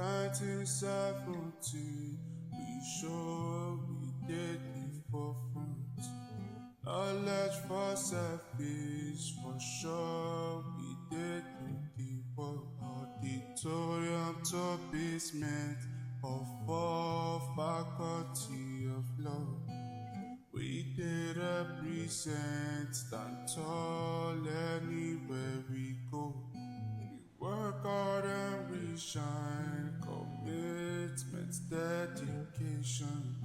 1970, we sure we did before fruit. Knowledge for selfish, for sure we did do the work. Auditorium to basement of all faculty of law. We did represent, stand tall anywhere we go. We work hard and we shine, commitment, dedication.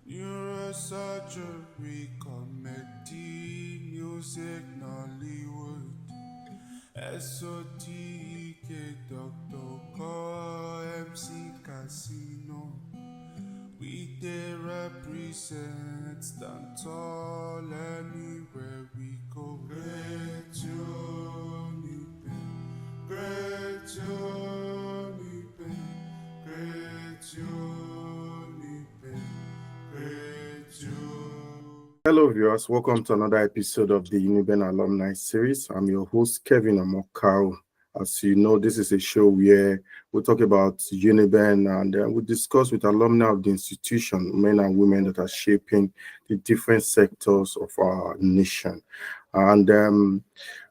Neurosurgery, comedy, music, Nollywood. SOTK, Dr. Call, MC Casino. We did represent, stand tall anywhere we go. Great UNIBEN, great UNIBEN, great UNIBEN, great UNIBEN. Hello, viewers. Welcome to another episode of the UNIBEN Alumni Series. I'm your host, Kevin Amokaro. As you know, this is a show where we talk about UNIBEN and we discuss with alumni of the institution, men and women that are shaping the different sectors of our nation. And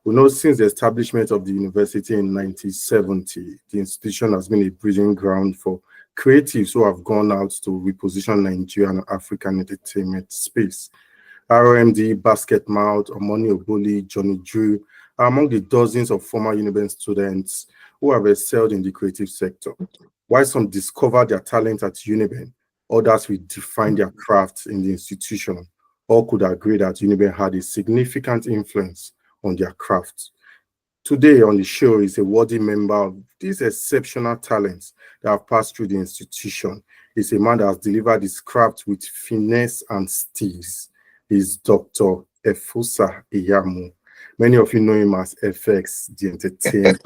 we know since the establishment of the university in 1970, the institution has been a breeding ground for creatives who have gone out to reposition Nigeria and African entertainment space. RMD, Basketmouth, Omoni Oboli, Johnny Drew are among the dozens of former UNIBEN students who have excelled in the creative sector. While some discovered their talent at UNIBEN, others redefined their craft in the institution. All could agree that UNIBEN had a significant influence on their craft. Today on the show is a worthy member of these exceptional talents that have passed through the institution. He's a man that has delivered his craft with finesse and steeze. He's Dr. Efosa Iyamu. Many of you know him as Efex the Entertainer.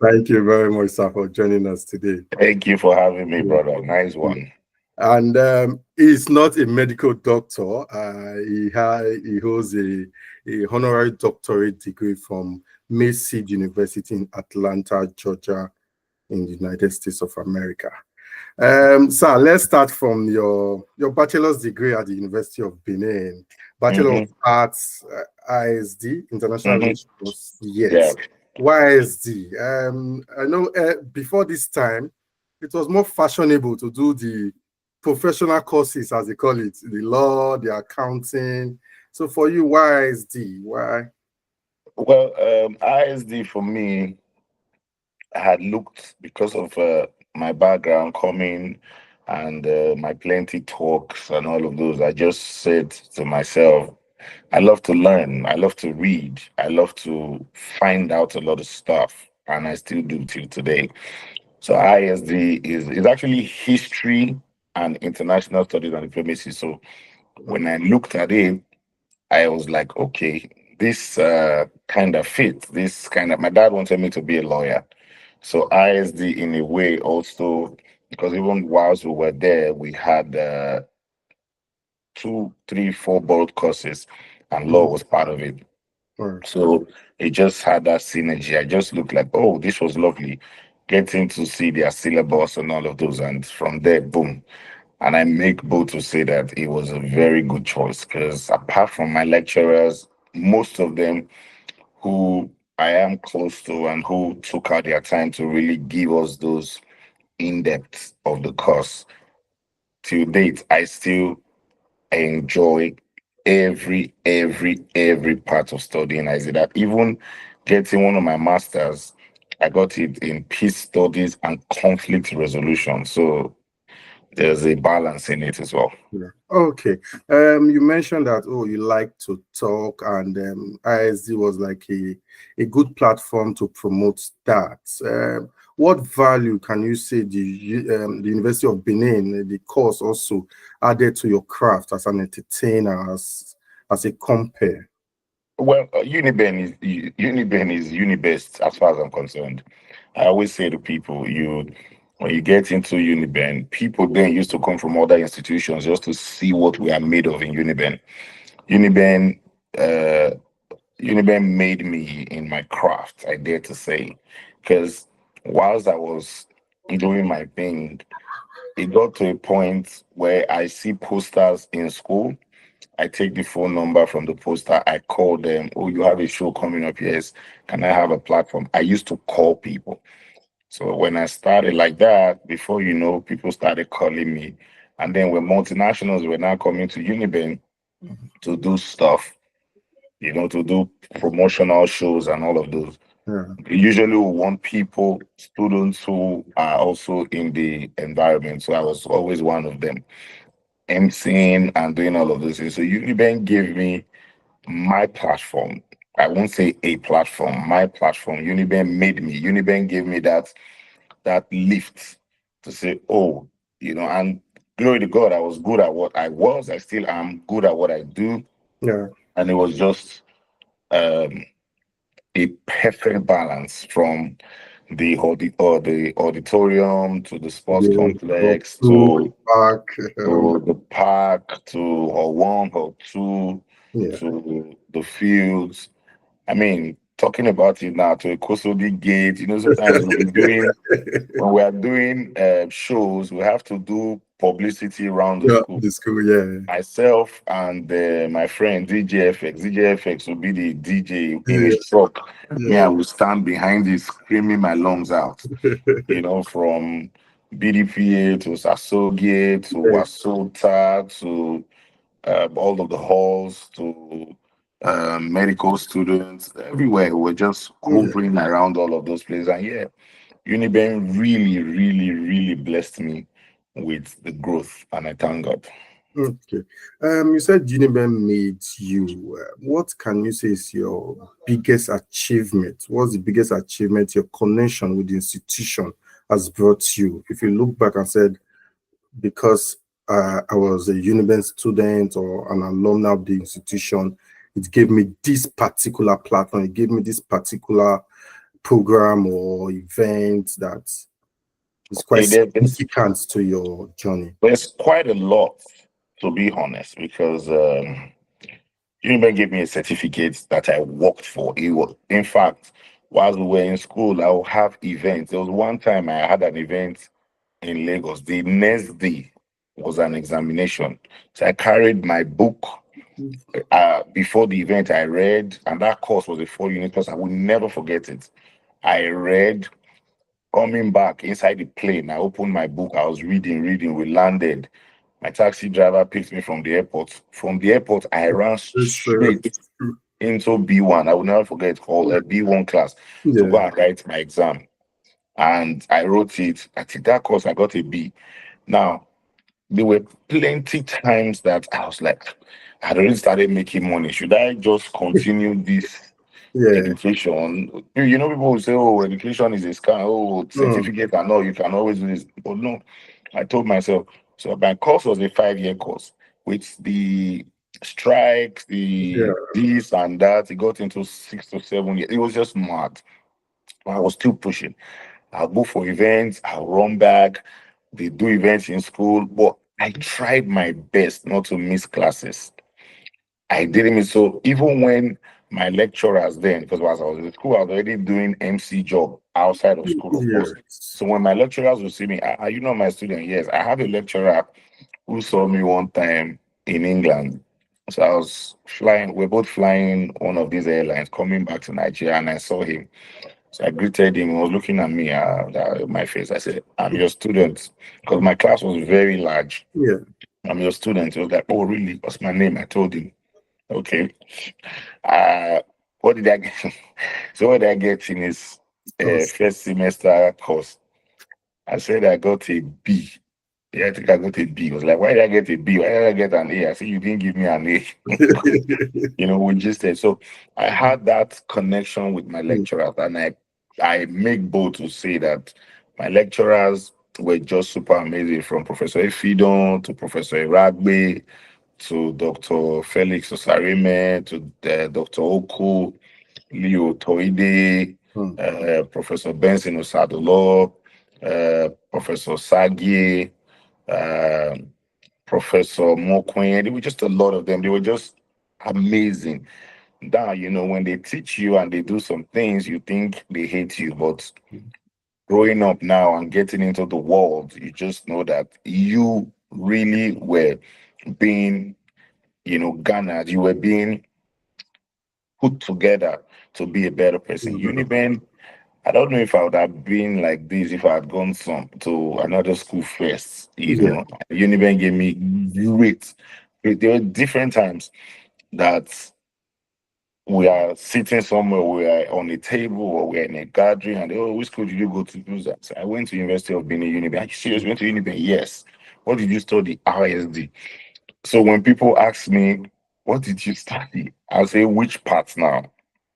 Thank you very much, sir, for joining us today. Thank you for having me, brother. Nice one. And he's not a medical doctor. He holds a honorary doctorate degree from Massey University in Atlanta, Georgia, in the United States of America. Sir, let's start from your bachelor's degree at the University of Benin. Bachelor of Arts, ISD, International Relations. Yes. Yeah. Why ISD? I know before this time, it was more fashionable to do the professional courses, as they call it, the law, the accounting. So for you, why ISD? Why? Well, ISD for me, I had looked because of my background coming and my plenty talks and all of those. I just said to myself, I love to learn. I love to read. I love to find out a lot of stuff, and I still do till today. So ISD is actually history and international studies and diplomacy. So when I looked at it, I was like, okay, this kind of fit. This kind of, my dad wanted me to be a lawyer. So ISD in a way also, because even whilst we were there, we had 2, 3, 4 board courses, and law was part of it. So it just had that synergy. I just looked like, oh, this was lovely. Getting to see their syllabus and all of those, and from there, boom. And I make bold to say that it was a very good choice because apart from my lecturers, most of them who I am close to and who took out their time to really give us those in-depth of the course, till date, I still enjoy every part of studying. I say that even getting one of my masters, I got it in peace studies and conflict resolution. So there's a balance in it as well. Yeah. Okay. You mentioned that you like to talk, and ISD was like a good platform to promote that. What value can you say the University of Benin, the course also added to your craft as an entertainer, as a compare? Well, UNIBEN is UNIBEST as far as I'm concerned. I always say to people, when you get into UNIBEN, people then used to come from other institutions just to see what we are made of in UNIBEN. UNIBEN, UNIBEN made me in my craft, I dare to say, because whilst I was doing my thing, it got to a point where I see posters in school. I take the phone number from the poster. I call them. Oh, you have a show coming up? Yes. Can I have a platform? I used to call people. So when I started like that, before you know, people started calling me. And then when multinationals were now coming to UNIBEN to do stuff, to do promotional shows and all of those. Yeah. Usually we want people, students who are also in the environment. So I was always one of them, emceeing and doing all of those things. So UNIBEN gave me my platform. I won't say a platform, my platform. UNIBEN made me. UNIBEN gave me that lift to say, oh, and glory to God, I was good at what I was. I still am good at what I do. Yeah. And it was just um, a perfect balance from the auditorium to the sports The complex food, park. to the park to hall one, hall two, Yeah. to the fields. I mean, talking about it now to a Kosodi gate, sometimes we'll be doing when we are doing shows, we have to do publicity around the Yeah. school. The school. Yeah. Myself and my friend DJ FX will be the DJ in Yeah. his truck. Me, I Yeah. will stand behind it screaming my lungs out, from BDPA to Sasogie to Yeah. Wasota to all of the halls to medical students everywhere. We're just Yeah. hovering around all of those places. And yeah, UNIBEN really, really, really blessed me with the growth, and I thank God. Okay. You said UNIBEN made you. What can you say is your biggest achievement? What's the biggest achievement your connection with the institution has brought you? If you look back and said, because I was a UNIBEN student or an alumni of the institution, it gave me this particular platform, it gave me this particular program or event that is quite Okay, there's significant to your journey. there's quite a lot, to be honest, because UNIBEN gave me a certificate that I worked for. In fact, while we were in school, I would have events. There was one time I had an event in Lagos. The next day was an examination. So I carried my book. Before the event, I read, and that course was a 4 unit course. I will never forget it. I read, coming back inside the plane. I opened my book. I was reading. We landed. My taxi driver picked me from the airport. From the airport, I ran It's, straight into B1. I will never forget, called a B1 class to go yeah, and write my exam. And I wrote it. I think that course I got a B. Now, there were plenty times that I was like, I had already started making money. Should I just continue this yeah, education? People will say, oh, education is a scam. Oh, mm, certificate and all, you can always do this. But no, I told myself, so my course was a 5 year course with the strikes, the yeah, this and that. It got into 6 to 7 years. It was just mad. I was still pushing. I'll go for events, I'll run back. They do events in school, but I tried my best not to miss classes. I didn't miss. So even when my lecturers then, because as I was in school, I was already doing MC job outside of school, of course. yes, So when my lecturers would see me, are you not my student? Yes, I have a lecturer who saw me one time in England. So I was flying, we're both flying one of these airlines coming back to Nigeria, and I saw him. So I greeted him. He was looking at me, my face. I said, I'm your student. Because my class was very large. yeah, I'm your student. He was like, oh, really? What's my name? I told him, okay. Uh, what did I get? So what did I get in his us. first semester course? I said I got a B. Yeah, I think I got a B. He was like, why did I get a B? Why did I get an A? I said, you didn't give me an A. We just said. So I had that connection with my lecturers, and I make bold to say that my lecturers were just super amazing, from Professor Efidon to Professor Iragbe to Dr. Felix Osarime to Dr. Oku, Leo Toide, Mm, Professor Benson Osadolo, Professor Sagi, uh, Professor Mokwen. There were just a lot of them. They were just amazing. Now, when they teach you and they do some things, you think they hate you, but growing up now and getting into the world, you just know that you really were being, garnered. You were being put together to be a better person. UNIBEN, I don't know if I would have been like this if I had gone to another school first. Yeah. UNIBEN gave me great. There were different times that we are sitting somewhere, we are on a table or we're in a gathering, and they, oh, which school did you go to do that? So I went to University of Benin, UNIBEN. Are you serious? Went to UNIBEN? Yes. What did you study? RSD. So when people ask me, what did you study? I'll say, which part now?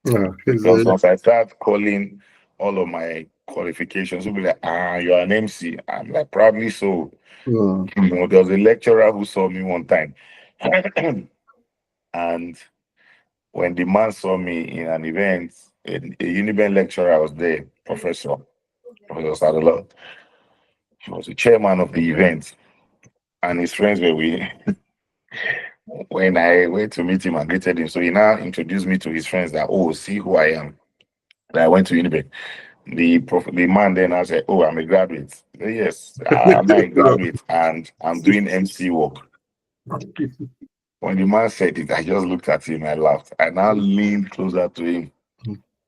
Yeah. Because once I start calling all of my qualifications, they'll be like, you're an MC. I'm like, probably so. There was a lecturer who saw me one time. And when the man saw me in an event, a UNIBEN lecturer was there, Professor Sadala. He was the chairman of the event, and his friends were with him. When I went to meet him and greeted him, so he now introduced me to his friends that, oh, see who I am. That I went to UNIBEN. The man then I said, oh, I'm a graduate. I said, yes, I'm a graduate and I'm doing MC work. When the man said it, I just looked at him, I laughed. I now leaned closer to him.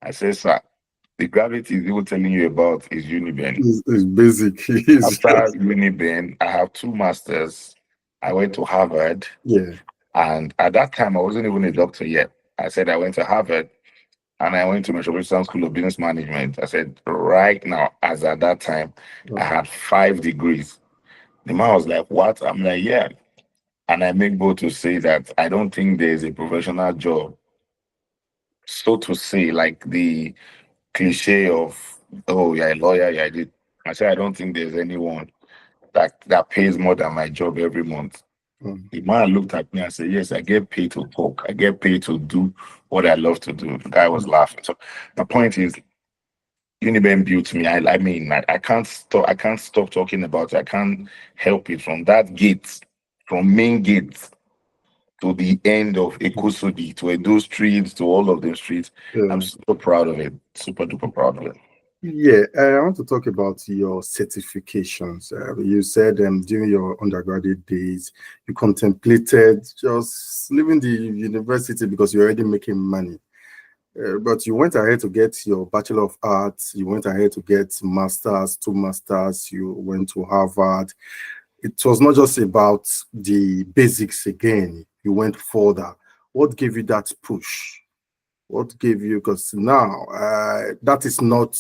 I said, sir, the gravity is even telling you about is UNIBEN. It's basic. After UNIBEN, I have 2 masters. I went to Harvard. Yeah. And at that time, I wasn't even a doctor yet. I said I went to Harvard and I went to Metropolitan School of Business Management. I said, right now, as at that time, I had 5 degrees. The man was like, what? I'm like, yeah. And I make bold to say that I don't think there's a professional job, so to say, like the cliche of, oh, you're a lawyer, yeah, I did. I said, I don't think there's anyone that pays more than my job every month. The man looked at me and said, yes, I get paid to talk. I get paid to do what I love to do. The guy was laughing. So the point is, UNIBEN built me. I can't stop talking about it. I can't help it. From that gate, from main gate to the end of Ekosodi, to Edo Street, to all of the streets. I'm super proud of it. Super duper proud of it. Yeah, I want to talk about your certifications. You said during your undergraduate days, you contemplated just leaving the university because you're already making money. But you went ahead to get your Bachelor of Arts, you went ahead to get masters, 2 masters, you went to Harvard. It was not just about the basics again, you went further. What gave you that push? What gave you, because now that is not,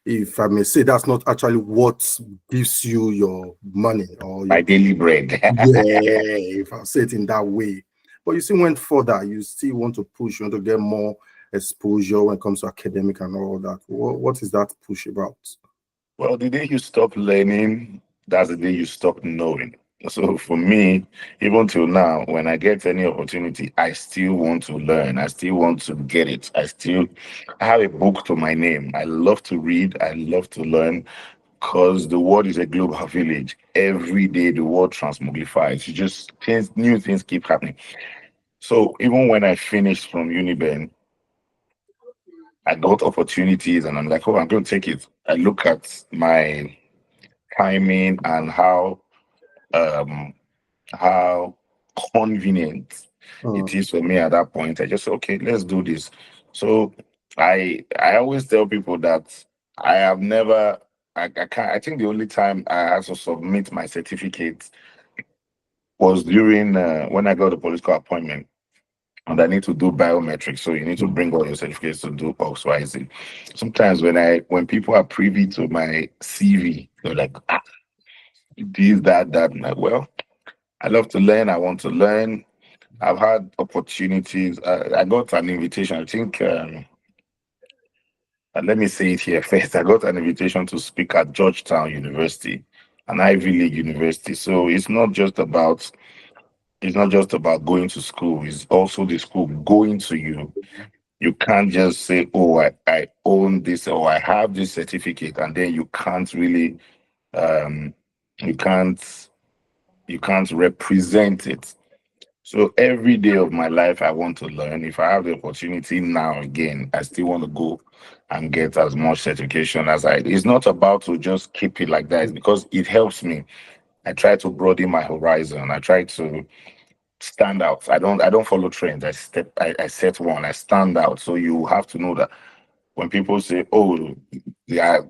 if I may say, that's not actually what gives you your money or My your daily bread. yeah, if I say it in that way. But you still went further. You still want to push. You want to get more exposure when it comes to academic and all that. What is that push about? Well, the day you stop learning, that's the day you stop knowing. So for me, even till now, when I get any opportunity, I still want to learn. I still want to get it. I have a book to my name. I love to read. I love to learn because the world is a global village. Every day the world transmogrifies. New things keep happening. So even when I finished from UNIBEN, I got opportunities and I'm like, oh, I'm going to take it. I look at my timing and um how convenient it is for me at that point. I just, okay, let's do this. So I always tell people that I have never I can't I think the only time I had to submit my certificate was during when I got a political appointment and I need to do biometrics. So you need to bring all your certificates to do XYZ. Sometimes when people are privy to my CV, they're like, this, that. I'm like, well, I love to learn. I want to learn. I've had opportunities. I got an invitation. I think, let me say it here first. I got an invitation to speak at Georgetown University, an Ivy League university. So it's not just about going to school. It's also the school going to you. You can't just say, oh, I own this or I have this certificate, and then you can't really, um, you can't represent it. So every day of my life, I want to learn. If I have the opportunity now again, I still want to go and get as much certification as I. It's not about to just keep it like that. It's because it helps me. I try to broaden my horizon. I try to stand out. I don't follow trends. I set one. I stand out. So you have to know that when people say, "Oh, yeah,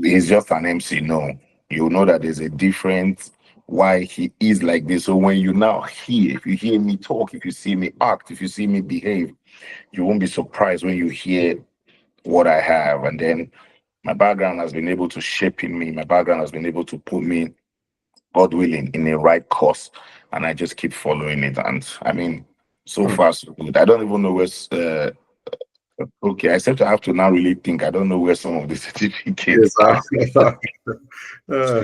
he's just an MC," no, you know that there's a difference why he is like this. So when you now hear, if you hear me talk, if you see me act, if you see me behave, you won't be surprised when you hear what I have. And then my background has been able to shape in me. My background has been able to put me, God willing, in the right course, and I just keep following it. And I mean, so Oh, far so good. I don't even know where. Okay, I said I have to now really think. I don't know where some of the certificates yes. are. Uh,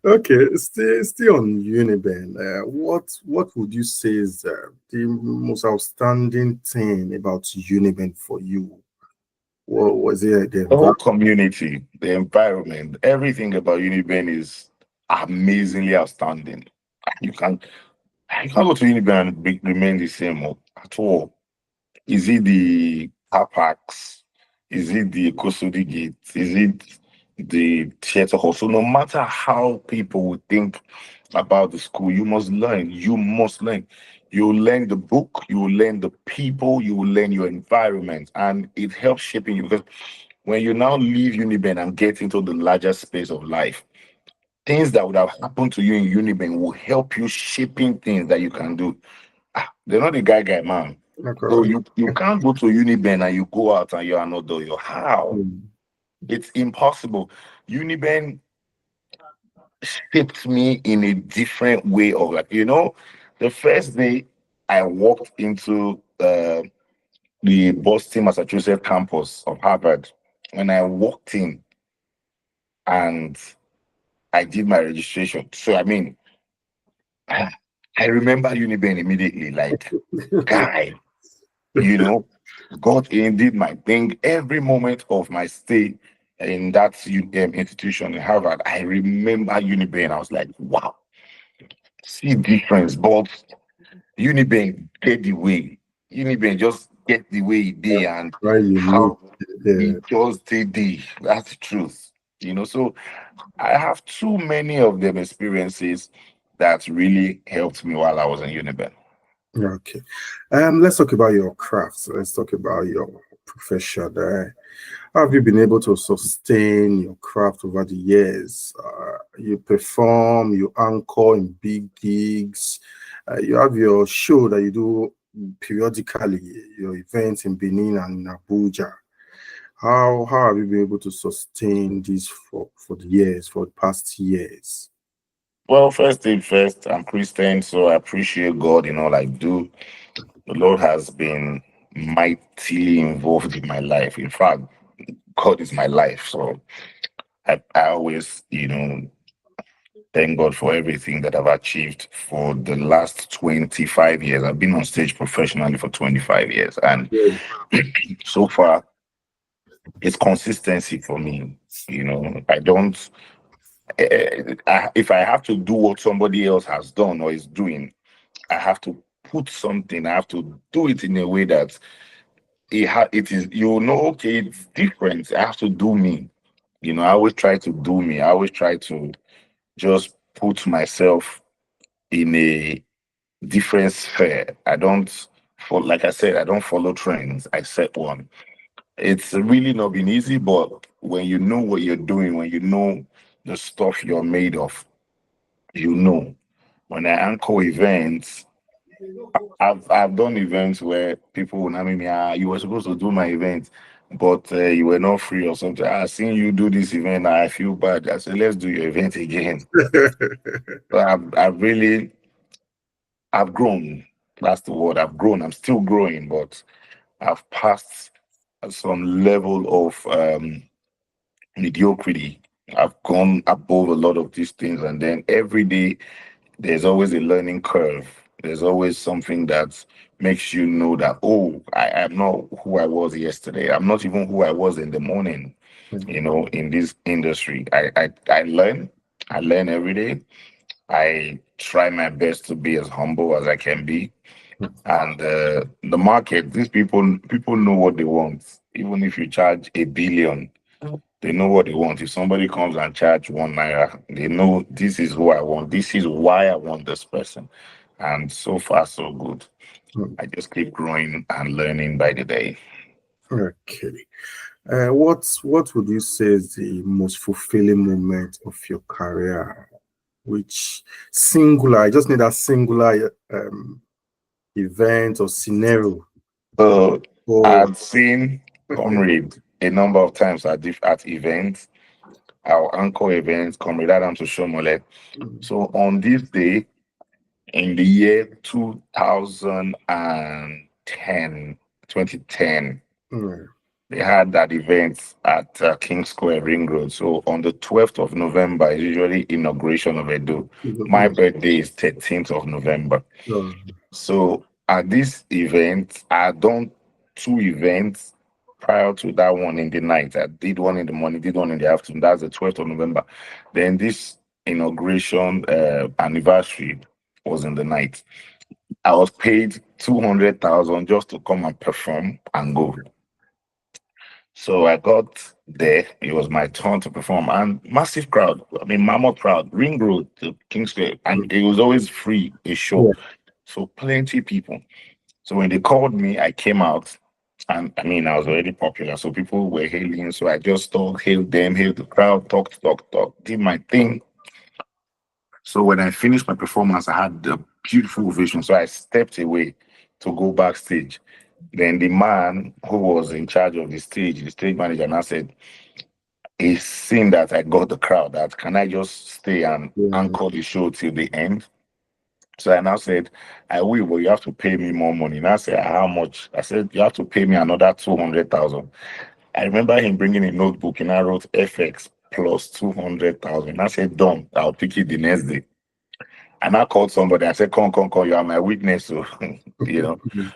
okay. Still on UNIBEN. What would you say is the most outstanding thing about UNIBEN for you? What was it? The The whole environment. community, the environment, everything about UNIBEN is amazingly outstanding. You can you can't go to UNIBEN and remain the same at all. Is it the car parks? Is it the Kosodi gate? Is it the theater hall? So no matter how people would think about the school, you must learn. You must learn. You will learn the book, you will learn the people, you will learn your environment, and it helps shaping you because when you now leave Uniben and get into the larger space of life, things that would have happened to you in Uniben will help you shaping things that you can do. They're not the guy, man. So Okay. you can't go to Uniben and you go out and you are not doing how. Mm. It's impossible. Uniben shaped me in a different way of like, the first day I walked into the Boston, Massachusetts campus of Harvard, when I walked in and I did my registration. So I mean, I remember Uniben immediately, like, guy, you know, got in, did my thing. Every moment of my stay in that institution in Harvard, I remember Uniben. I was like, wow, see difference. But Uniben get the way. Uniben just get the way he did and Right, unique. how he Yeah. just did the. That's the truth. So I have too many of them experiences that really helped me while I was in Uniben. Okay. Let's talk about your craft. Let's talk about your profession. How have you been able to sustain your craft over the years? You perform, you anchor in big gigs, you have your show that you do periodically, your events in Benin and in Abuja. How have you been able to sustain this for the years, for the past years? Well, first thing first, I'm Christian, so I appreciate God in all I do. The Lord has been mightily involved in my life. In fact, God is my life. So I always, thank God for everything that I've achieved for the last 25 years. I've been on stage professionally for 25 years. And Yeah. so far, it's consistency for me. I don't, if I have to do what somebody else has done or is doing, I have to put something, I have to do it in a way that it is, okay, it's different. I have to do me. I always try to do me. I always try to just put myself in a different sphere. I don't, like I said, I don't follow trends. I set one. It's really not been easy, but when you know what you're doing, when you know the stuff you're made of, you know. When I anchor events, I've done events where people will name me, you were supposed to do my event, but you were not free or something. I seen you do this event, I feel bad. I said, let's do your event again. So I've grown. That's the word. I've grown. I'm still growing, but I've passed some level of mediocrity. I've gone above a lot of these things, and then every day there's always a learning curve. There's always something that makes you know that, oh, I am not who I was yesterday. I'm not even who I was in the morning, in this industry. I learn every day. I try my best to be as humble as I can be. And the market, these people know what they want. Even if you charge 1 billion, they know what they want. If somebody comes and charge 1 naira, they know this is who I want. This is why I want this person. And so far, so good. I just keep growing and learning by the day. Okay. What would you say is the most fulfilling moment of your career? Which singular? I just need a singular event or scenario. So Oh, I've seen Comrade a number of times at events, our anchor events, Comrade Adam to Shomole. So on this day, in the year 2010, they had that event at King Square Ring Road. So on the 12th of November is usually inauguration of Edo. My birthday is 13th of November. So at this event, I done 2 events prior to that one in the night. I did one in the morning, did one in the afternoon. That's the 12th of November. Then this inauguration anniversary was in the night. I was paid 200,000 just to come and perform and go. So I got there. It was my turn to perform, and massive crowd. I mean, mammoth crowd, Ring Road to King Square, and it was always free a show. So plenty people. So when they called me, I came out, and I mean, I was already popular, so people were hailing. So I just talked, hailed them, hailed the crowd, talked, did my thing. So when I finished my performance, I had the beautiful ovation. So I stepped away to go backstage. Then the man who was in charge of the stage manager, now said, he's seen that I got the crowd. That can I just stay and anchor the show till the end? So I now said, I will, but you have to pay me more money. And I said, how much? I said, you have to pay me another 200,000. I remember him bringing a notebook and I wrote FX plus 200,000. I said, done. I'll pick it the next day. And I called somebody. I said, come, you are my witness. So,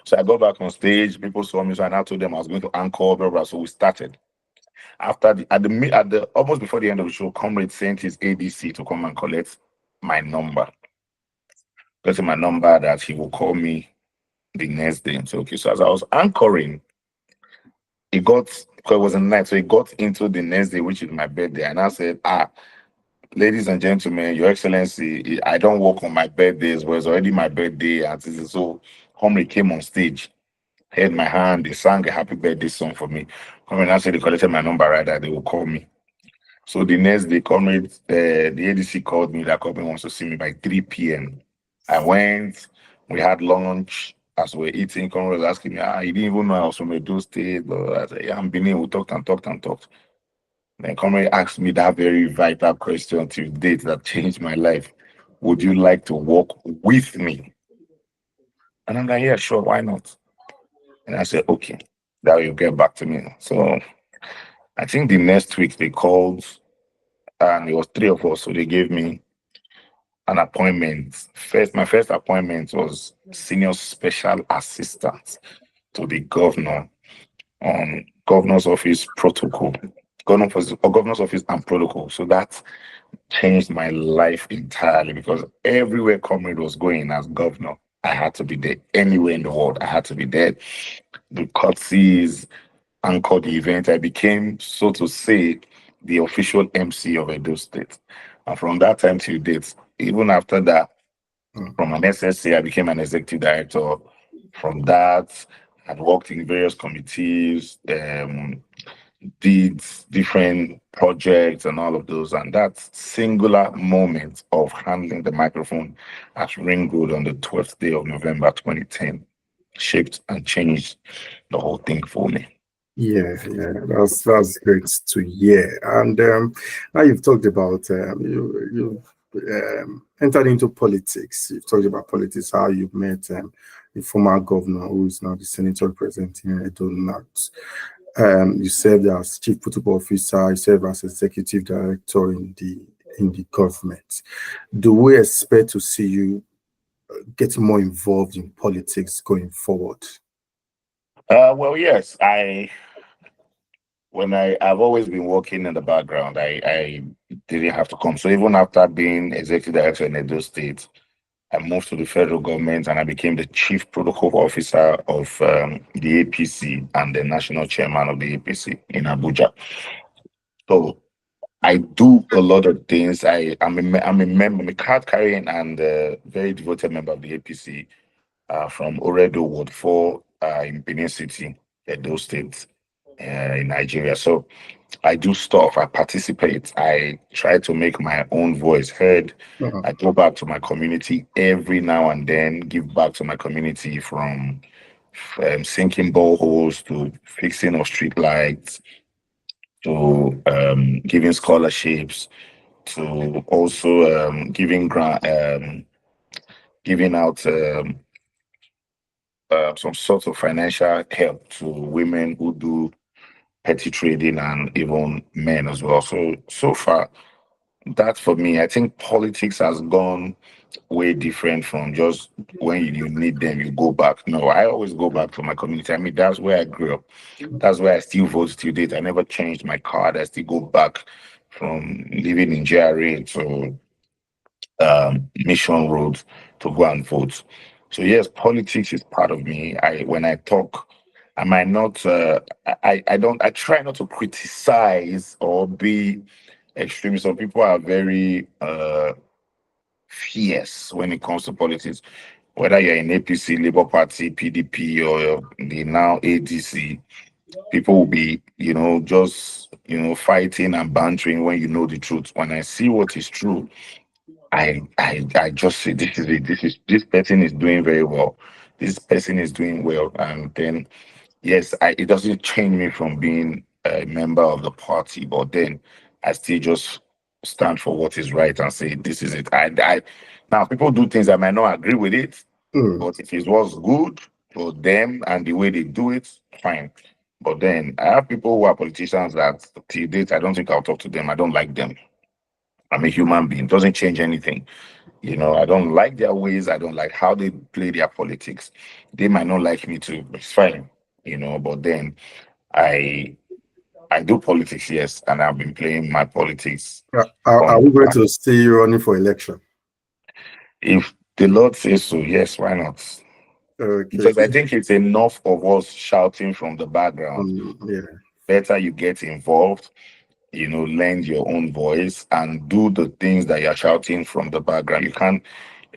So I got back on stage. People saw me. So I now told them I was going to anchor, blah, blah. So we started. After at the almost before the end of the show, Comrade sent his ADC to come and collect my number. Got my number that he will call me the next day. So okay, so as I was anchoring, because it was a night, so it got into the next day, which is my birthday. And I said, ladies and gentlemen, Your Excellency, I don't work on my birthdays, but it's already my birthday. And so Comrade came on stage, held my hand, they sang a happy birthday song for me. Comrade, I said they collected my number right that they will call me. So the next day, Comrade, the ADC called me that Comrade wants to see me by 3 p.m. I went, we had lunch. As we were eating, Comrade was asking me, he didn't even know I was from Edo State. But I said, yeah, I'm Benin. We talked and talked and talked. Then Comrade asked me that very vital question to date that changed my life. Would you like to work with me? And I'm like, yeah, sure, why not? And I said, okay, that will get back to me. So I think the next week they called and it was 3 of us. So they gave me an appointment. My first appointment was senior special assistant to the governor on governor's office protocol, governor's office and protocol. So that changed my life entirely because everywhere Comrade was going as governor, I had to be there. Anywhere in the world, I had to be there. The courtesies, anchored the event. I became, so to say, the official MC of Edo State. And from that time till date, even after that, from an SSA, I became an executive director. From that, I'd worked in various committees, did different projects and all of those. And that singular moment of handling the microphone at Ring Road on the 12th day of November 2010 shaped and changed the whole thing for me. Yeah, that's great to hear. And now you've talked about you entered into politics. You've talked about politics, how you've met the former governor who is now the senator representing Edo North. You served as chief protocol officer. You served as executive director in the government. Do we expect to see you getting more involved in politics going forward? Well, yes, I've always been working in the background. I didn't have to come. So even after being executive director in Edo State, I moved to the federal government and I became the chief protocol officer of the APC and the national chairman of the APC in Abuja. So I do a lot of things. I'm a member, I'm a card carrying and very devoted member of the APC from Oredo Ward 4 in Benin City, Edo State, in Nigeria. So I do stuff, I participate, I try to make my own voice heard. Uh-huh. I go back to my community every now and then, give back to my community from sinking boreholes to fixing of street lights to giving scholarships to also giving out some sort of financial help to women who do petty trading and even men as well. So far, that for me, I think politics has gone way different from just when you need them, you go back. No, I always go back to my community. I mean, that's where I grew up. That's where I still vote till date. I never changed my card. I still go back from living in GRA to Mission Road to go and vote. So yes, politics is part of me. I when I talk, I might not. I don't. I try not to criticize or be extreme. Some people are very fierce when it comes to politics. Whether you're in APC, Labour Party, PDP, or the now ADC, people will be, just fighting and bantering when you know the truth. When I see what is true, I just say this is it. This person is doing very well. This person is doing well, and then yes, it doesn't change me from being a member of the party, but then I still just stand for what is right and say this is it. I now people do things I might not agree with it, Mm. but if it was good for them and the way they do it, fine. But then I have people who are politicians that till date I don't think I'll talk to them. I don't like them. I'm a human being. It doesn't change anything. I don't like their ways. I don't like how they play their politics. They might not like me too. It's fine, but then I I do politics, yes, and I've been playing my politics Are from we the going back. to stay running for election? If the Lord says so, yes, why not? Okay. Because I think it's enough of us shouting from the background. Yeah. Better you get involved, lend your own voice and do the things that you're shouting from the background. You can't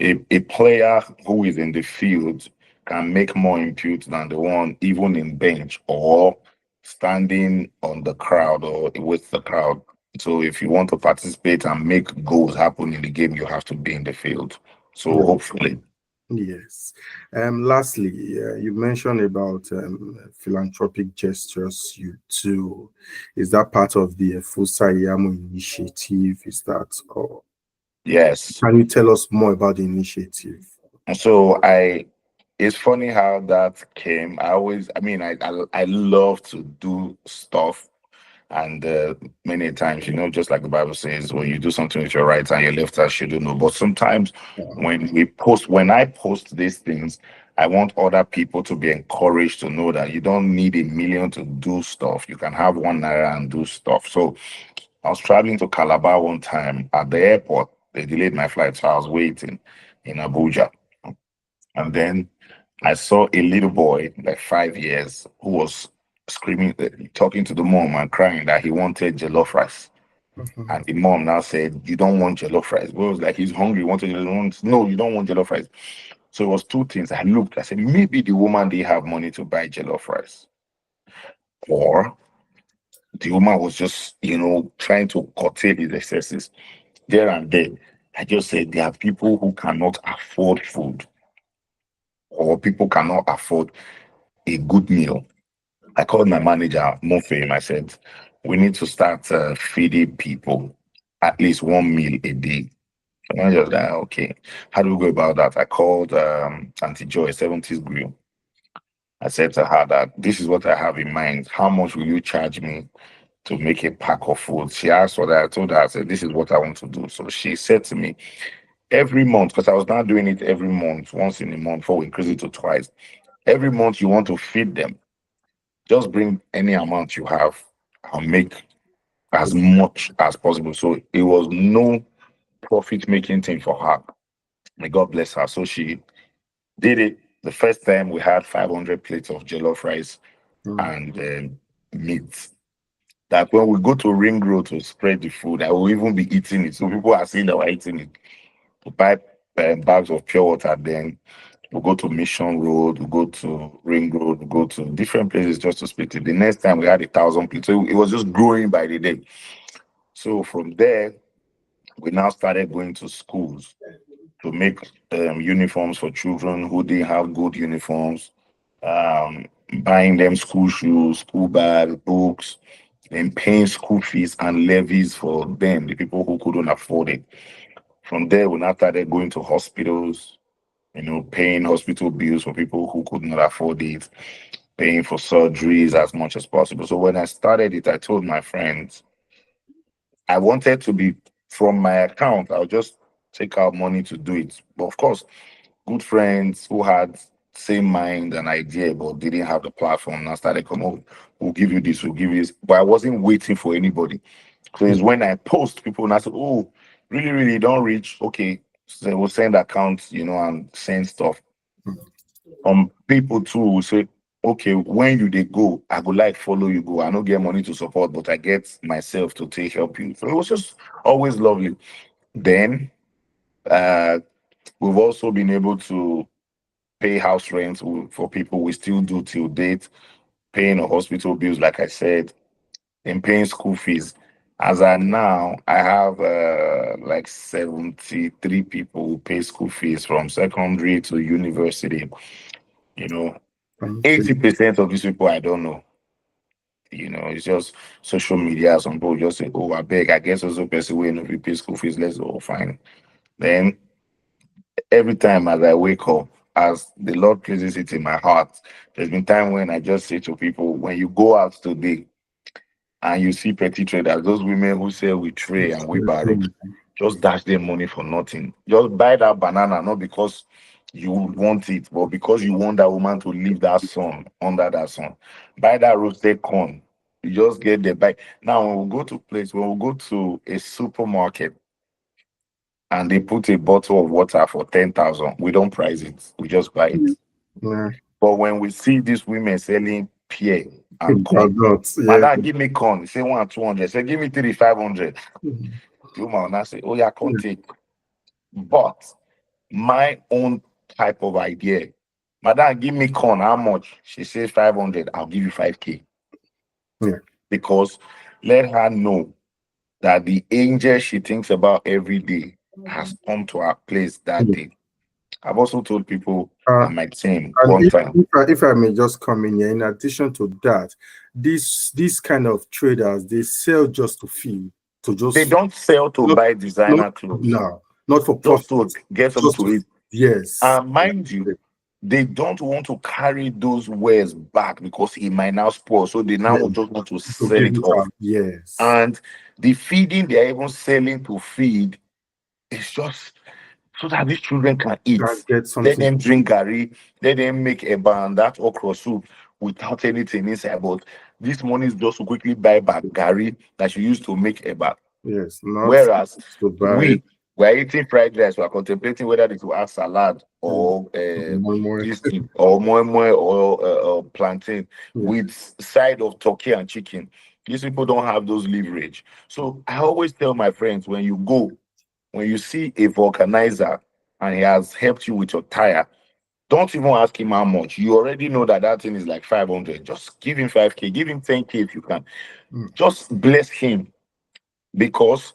a player who is in the field can make more input than the one even in bench or standing on the crowd or with the crowd. So if you want to participate and make goals happen in the game, you have to be in the field. So Yeah. hopefully, Yes. Lastly, you mentioned about philanthropic gestures. You too, is that part of the Efosa Iyamu initiative? Is that, or yes. can you tell us more about the initiative? So it's funny how that came. I mean, I love to do stuff. And many times, just like the Bible says, when you do something with your right hand, your left hand shouldn't know. But sometimes when I post these things, I want other people to be encouraged to know that you don't need a million to do stuff. You can have 1 naira and do stuff. So I was traveling to Calabar one time at the airport. They delayed my flight, so I was waiting in Abuja. And then I saw a little boy, like 5 years, who was screaming, talking to the mom and crying that he wanted jollof rice. Mhm. And the mom now said, "You don't want jollof rice." Boy was like, he's hungry, wanted jollof rice. No, you don't want jollof rice. So it was two things. I looked, I said, maybe the woman didn't have money to buy jollof rice. Or the woman was just, trying to curtail his excesses there and then. I just said, there are people who cannot afford food, or people cannot afford a good meal. I called my manager, Mofim. I said, we need to start feeding people at least one meal a day. The manager was like, okay, how do we go about that? I called Auntie Joy, 70s Grill. I said to her that this is what I have in mind. How much will you charge me to make a pack of food? She asked for that. I told her, I said, this is what I want to do. So she said to me, every month, because I was now doing it every month, once in a month, before we increase it to twice. Every month you want to feed them, just bring any amount you have. I'll make as much as possible. So it was no profit making thing for her. May God bless her. So she did it. The first time we had 500 plates of jollof rice Mm. and meat. That when we go to Ring Road to spread the food, I will even be eating it. So people are seeing that we're eating it. We buy bags of pure water. Then we go to Mission Road, we go to Ring Road, we go to different places just to split it. The next time we had 1,000 plates. So it was just growing by the day. So from there, we now started going to schools to make uniforms for children who didn't have good uniforms, um, buying them school shoes, school bags, books, and paying school fees and levies for them, the people who couldn't afford it. From there, we now started going to hospitals, paying hospital bills for people who could not afford it, paying for surgeries as much as possible. So when I started it, I told my friends I wanted to be from my account. I'll just take out money to do it. But of course, good friends who had same mind and idea but didn't have the platform now started coming, oh, we'll give you this, we'll give you this. But I wasn't waiting for anybody. So it's when I post, people now say, oh, really, really don't reach. Okay. So they will send accounts, and send stuff. People too will say, okay, when you they go, I go like follow you go. I don't get money to support, but I get myself to take help you. So it was just always lovely. Then uh we've also been able to pay house rent for people. We still do till date, paying the hospital bills, like I said, and paying school fees. As I now, I have like 73 people who pay school fees from secondary to university. You know, Okay. 80% of these people I don't know. It's just social media. Some people just say, oh, I beg, I guess also person way no pay school fees, let's go fine. Then every time as I wake up, as the Lord places it in my heart, there's been time when I just say to people, when you go out today and you see petty traders, those women who sell with tray and wheelbarrow, just dash them money for nothing. Just buy that banana, not because you want it, but because you want that woman to leave that sun under that sun. Buy that roasted corn. You just get the buy. Now, when we go to a supermarket and they put a bottle of water for 10,000, we don't price it. We just buy it. Yeah. But when we see these women selling pear and corn, Donuts. Yeah. Madam, give me corn. Say 200. Say give me 500. You will now say, oh yeah, I can't take. But my own type of idea, Madam, give me corn. How much? She says 500. I'll give you 5K. Yeah. Because let her know that the angel she thinks about every day has come to our place that Yeah. day. I've also told people Uh, on my team and one time. if I may just come in here, in addition to that, these kind of traders, they sell just to feed, to They just don't sell to not buy not designer clothes, no, not for just profit, to get something just to to eat. yes. And mind you, they don't want to carry those wares back because it might now spoil. So they now Yeah, just want to to sell give it it off. out. Yes. And the feeding they're even selling to feed is just so that these children can eat. Can get Let something. them drink gari, let them make a and that okra soup without anything inside. But this money is just to quickly buy back gari that you used to make a bar. Yes, not Whereas to buy we're eating fried rice, we're contemplating whether to add salad mm, or more. this thing, or more or plantain Yeah. with side of turkey and chicken. These people don't have those leverage. So I always tell my friends, when you see a vulcanizer and he has helped you with your tire, don't even ask him how much. You already know that that thing is like 500. Just give him 5K, give him 10K if you can. Mm. Just bless him, because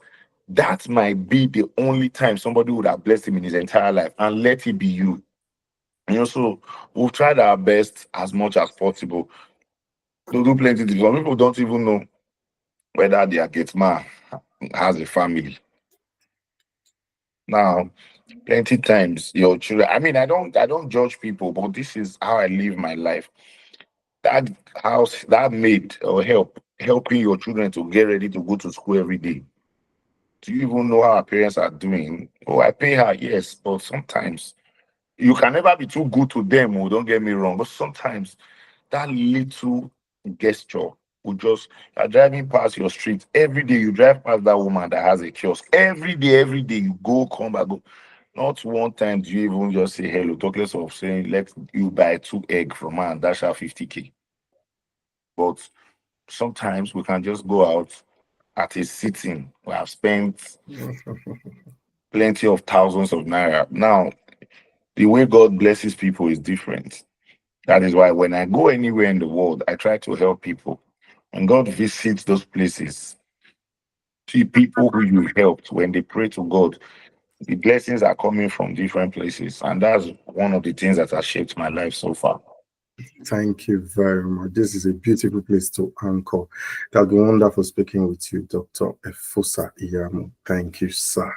that might be the only time somebody would have blessed him in his entire life, and let it be you. So we've tried our best as much as possible to do plenty things. Some people don't even know whether their gate man has a family. Now, plenty times your children. I mean, I don't judge people, but this is how I live my life. That house, that maid or helping your children to get ready to go to school every day. Do you even know how our parents are doing? Oh, I pay her, yes, but sometimes you can never be too good to them. Oh, don't get me wrong, but sometimes that little gesture people just are driving past your street every day. You drive past that woman that has a kiosk every day. You go, come back, go. Not one time do you even just say hello, talk less of saying, let you buy 2 egg from her and dash her 50K. But sometimes we can just go out at a sitting. We have spent plenty of thousands of naira. Now, the way God blesses people is different. That is why when I go anywhere in the world, I try to help people. And God visits those places. See people who you helped when they pray to God. The blessings are coming from different places. And that's one of the things that has shaped my life so far. Thank you very much. This is a beautiful place to anchor. It has been wonderful speaking with you, Dr. Efosa Iyamu. Thank you, sir.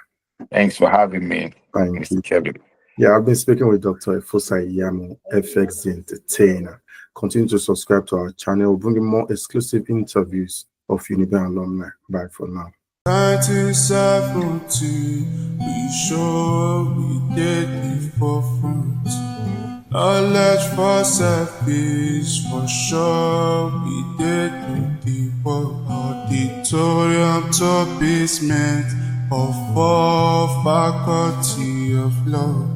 Thanks for having me, Thank Mr. you. Kevin. Yeah, I've been speaking with Dr. Efosa Iyamu, Efex the Entertainer. Continue to subscribe to our channel, bringing more exclusive interviews of UNIBEN alumni. Bye for now. 1972, we sure we did the forefront. Knowledge for selfish, for sure we did the work. Auditorium to basement of all faculty of law.